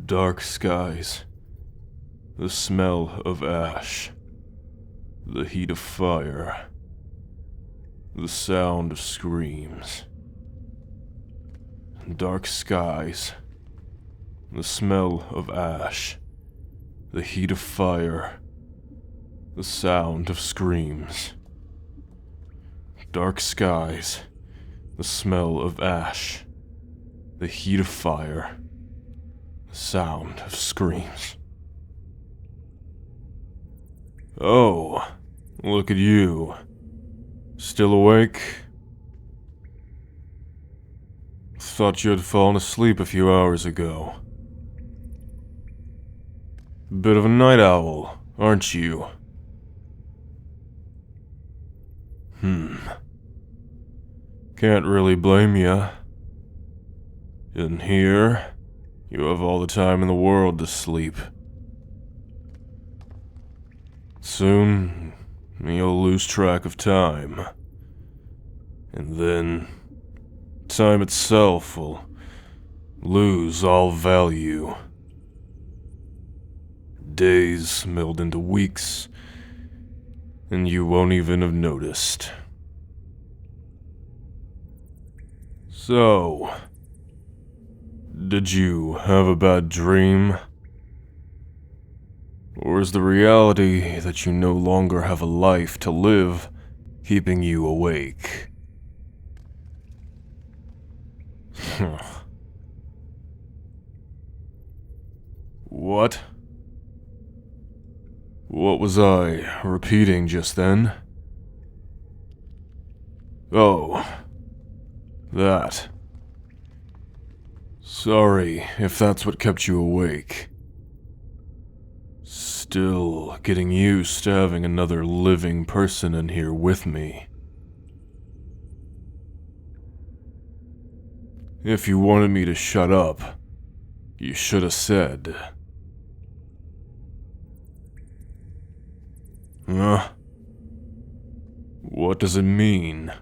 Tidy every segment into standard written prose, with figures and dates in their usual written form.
Dark skies, the smell of ash, the heat of fire, the sound of screams. Dark skies, the smell of ash, the heat of fire, the sound of screams. Dark skies, the smell of ash, the heat of fire, the sound of screams. Oh, look at you. Still awake? Thought you had fallen asleep a few hours ago. Bit of a night owl, aren't you? Can't really blame ya. In here, you have all the time in the world to sleep. Soon, you'll lose track of time. And then, time itself will lose all value. Days meld into weeks, and you won't even have noticed. So, did you have a bad dream? Or is the reality that you no longer have a life to live keeping you awake? What? What was I repeating just then? Oh, that. Sorry if that's what kept you awake. Still getting used to having another living person in here with me. If you wanted me to shut up, you should have said. Huh? What does it mean?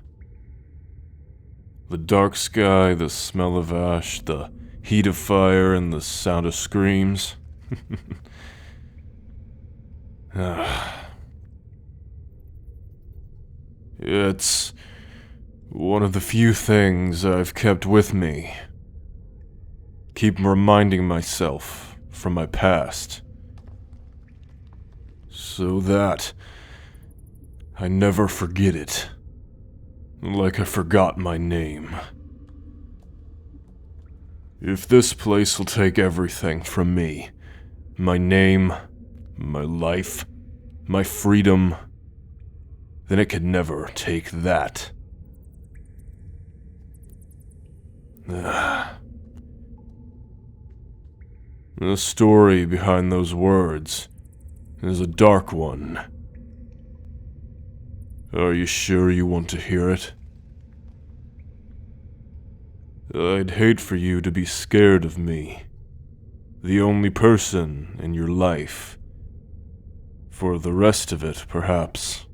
The dark sky, the smell of ash, the heat of fire, and the sound of screams? It's one of the few things I've kept with me. Keep reminding myself from my past. So that I never forget it. Like I forgot my name. If this place will take everything from me, my name, my life, my freedom, then it can never take that. The story behind those words is a dark one. Are you sure you want to hear it? I'd hate for you to be scared of me, the only person in your life. For the rest of it, perhaps.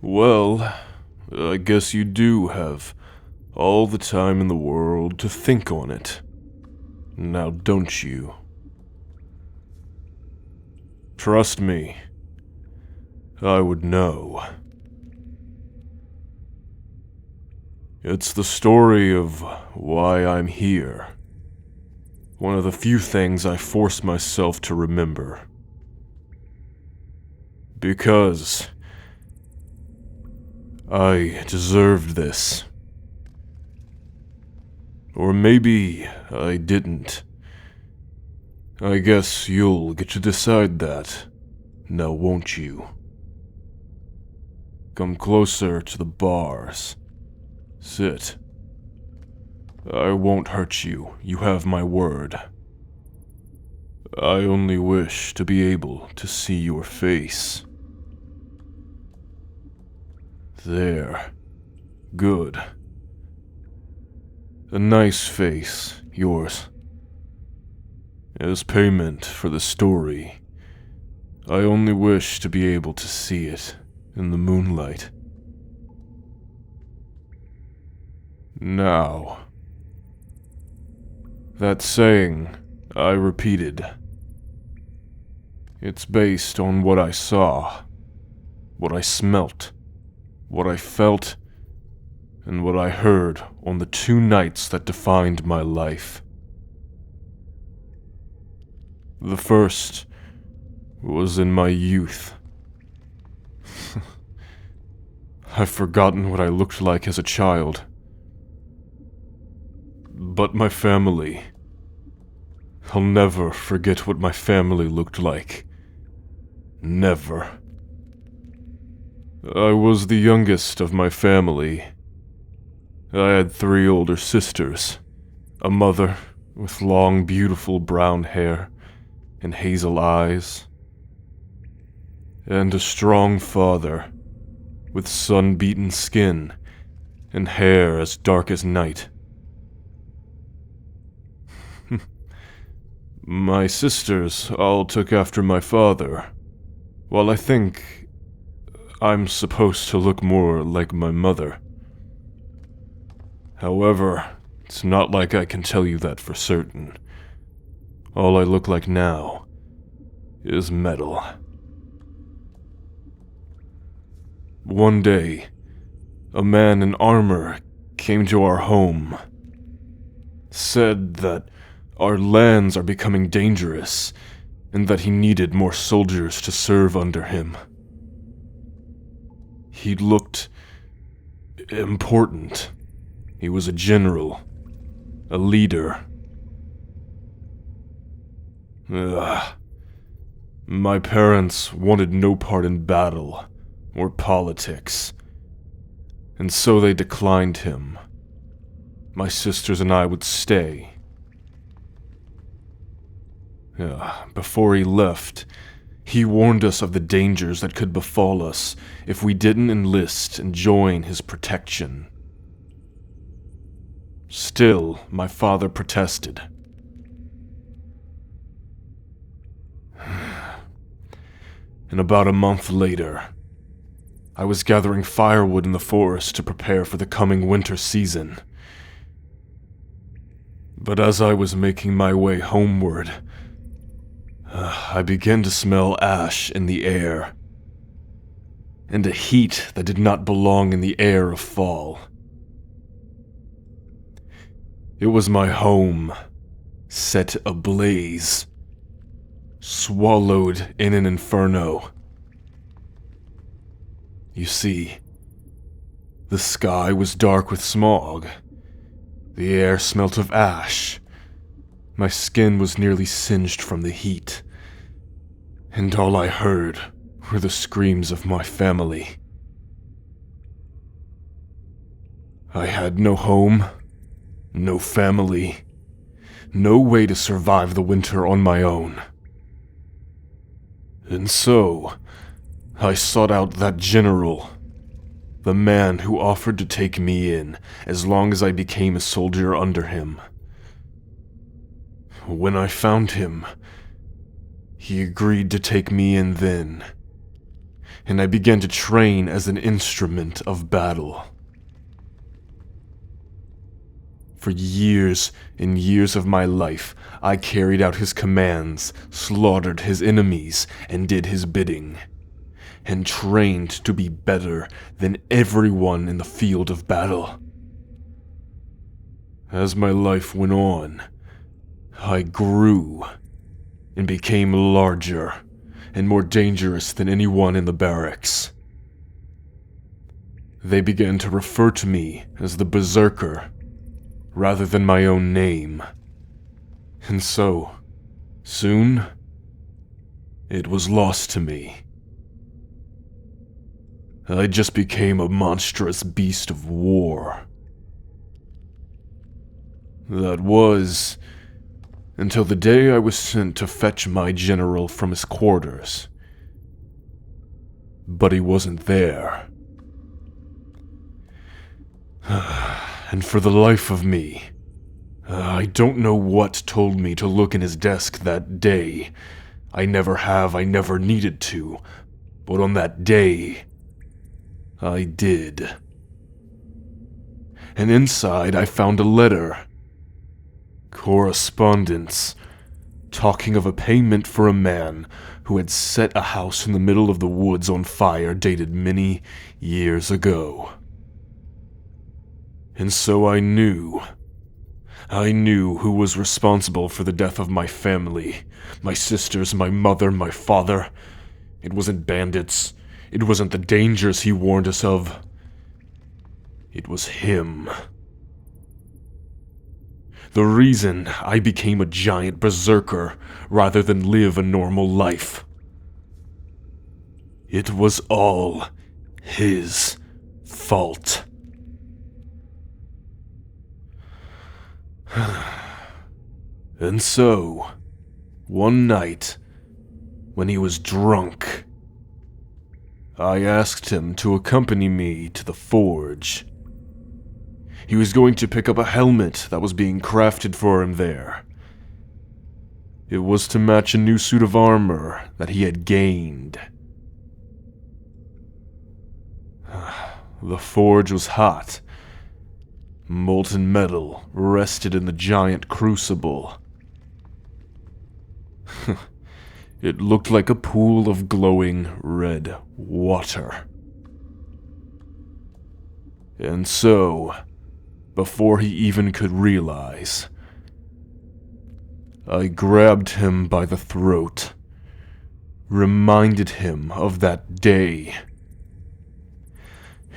Well, I guess you do have all the time in the world to think on it. Now don't you? Trust me, I would know. It's the story of why I'm here. One of the few things I force myself to remember. Because I deserved this. Or maybe I didn't. I guess you'll get to decide that, now won't you? Come closer to the bars. Sit. I won't hurt you, you have my word. I only wish to be able to see your face. There. Good. A nice face, yours. As payment for the story, I only wish to be able to see it in the moonlight. Now, That saying, I repeated. It's based on what I saw, what I smelt, what I felt, and what I heard on the 2 nights that defined my life. The first was in my youth. I've forgotten what I looked like as a child. But my family... I'll never forget what my family looked like. Never. I was the youngest of my family. I had 3 older sisters, a mother with long, beautiful brown hair and hazel eyes, and a strong father with sun-beaten skin and hair as dark as night. My sisters all took after my father, while I think I'm supposed to look more like my mother. However, it's not like I can tell you that for certain. All I look like now is metal. One day, a man in armor came to our home, said that our lands are becoming dangerous, and that he needed more soldiers to serve under him. He looked important. He was a general, a leader. My parents wanted no part in battle or politics, and so they declined him. My sisters and I would stay. Before he left, he warned us of the dangers that could befall us if we didn't enlist and join his protection. Still, my father protested. And about a month later, I was gathering firewood in the forest to prepare for the coming winter season. But as I was making my way homeward, I began to smell ash in the air, and a heat that did not belong in the air of fall. It was my home, set ablaze, swallowed in an inferno. You see, the sky was dark with smog, the air smelt of ash, my skin was nearly singed from the heat, and all I heard were the screams of my family. I had no home, no family, no way to survive the winter on my own. And so, I sought out that general, the man who offered to take me in as long as I became a soldier under him. When I found him, he agreed to take me in then, and I began to train as an instrument of battle. For years and years of my life, I carried out his commands, slaughtered his enemies, and did his bidding, and trained to be better than everyone in the field of battle. As my life went on, I grew and became larger and more dangerous than anyone in the barracks. They began to refer to me as the Berserker, rather than my own name. And so, soon, it was lost to me. I just became a monstrous beast of war. That was until the day I was sent to fetch my general from his quarters. But he wasn't there. And for the life of me, I don't know what told me to look in his desk that day. I never needed to, but on that day, I did. And inside I found a letter, Correspondence, talking of a payment for a man who had set a house in the middle of the woods on fire dated many years ago. And so I knew who was responsible for the death of my family, my sisters, my mother, my father. It wasn't bandits. It wasn't the dangers he warned us of. It was him. The reason I became a giant berserker rather than live a normal life. It was all his fault. And so, one night, when he was drunk, I asked him to accompany me to the forge. He was going to pick up a helmet that was being crafted for him there. It was to match a new suit of armor that he had gained. The forge was hot. Molten metal rested in the giant crucible. It looked like a pool of glowing red water. And so, before he even could realize, I grabbed him by the throat, reminded him of that day,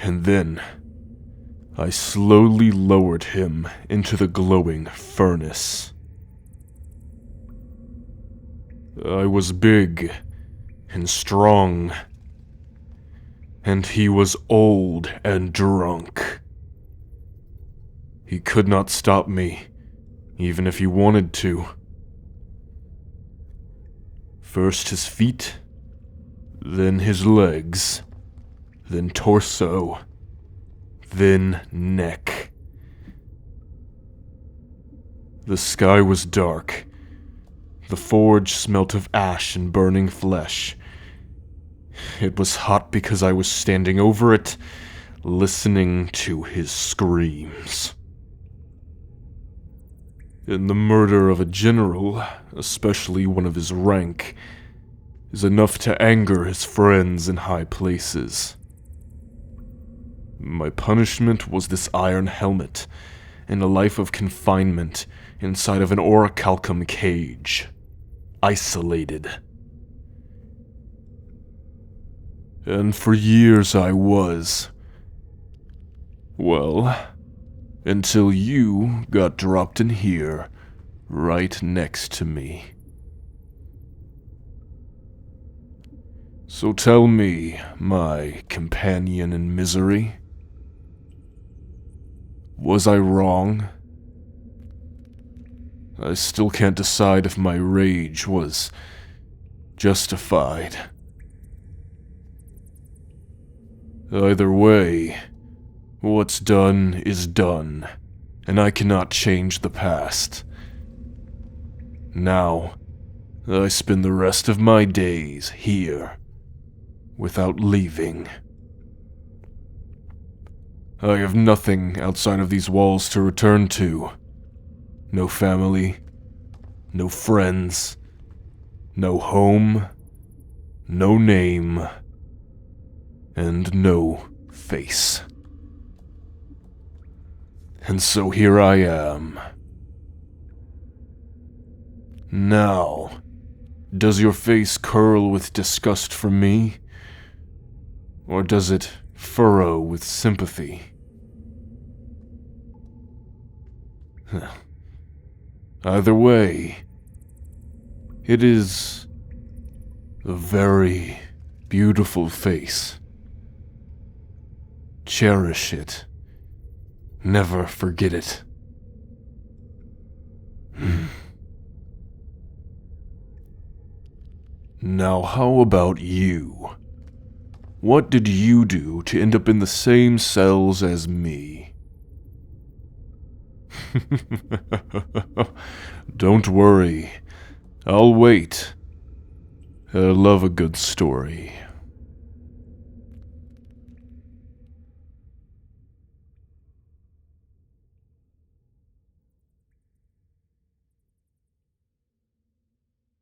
and then I slowly lowered him into the glowing furnace. I was big and strong, and he was old and drunk. He could not stop me, even if he wanted to. First his feet, then his legs, then torso, then neck. The sky was dark. The forge smelt of ash and burning flesh. It was hot because I was standing over it, listening to his screams. And the murder of a general, especially one of his rank, is enough to anger his friends in high places. My punishment was this iron helmet and a life of confinement inside of an orichalcum cage, isolated. And for years I was, well, until you got dropped in here, right next to me. So tell me, my companion in misery, was I wrong? I still can't decide if my rage was justified. Either way, what's done is done, and I cannot change the past. Now, I spend the rest of my days here, without leaving. I have nothing outside of these walls to return to. No family, no friends, no home, no name, and no face. And so here I am. Now, does your face curl with disgust for me? Or does it furrow with sympathy? Either way, it is a very beautiful face. Cherish it. Never forget it. Now how about you? What did you do to end up in the same cells as me? Don't worry. I'll wait. I love a good story.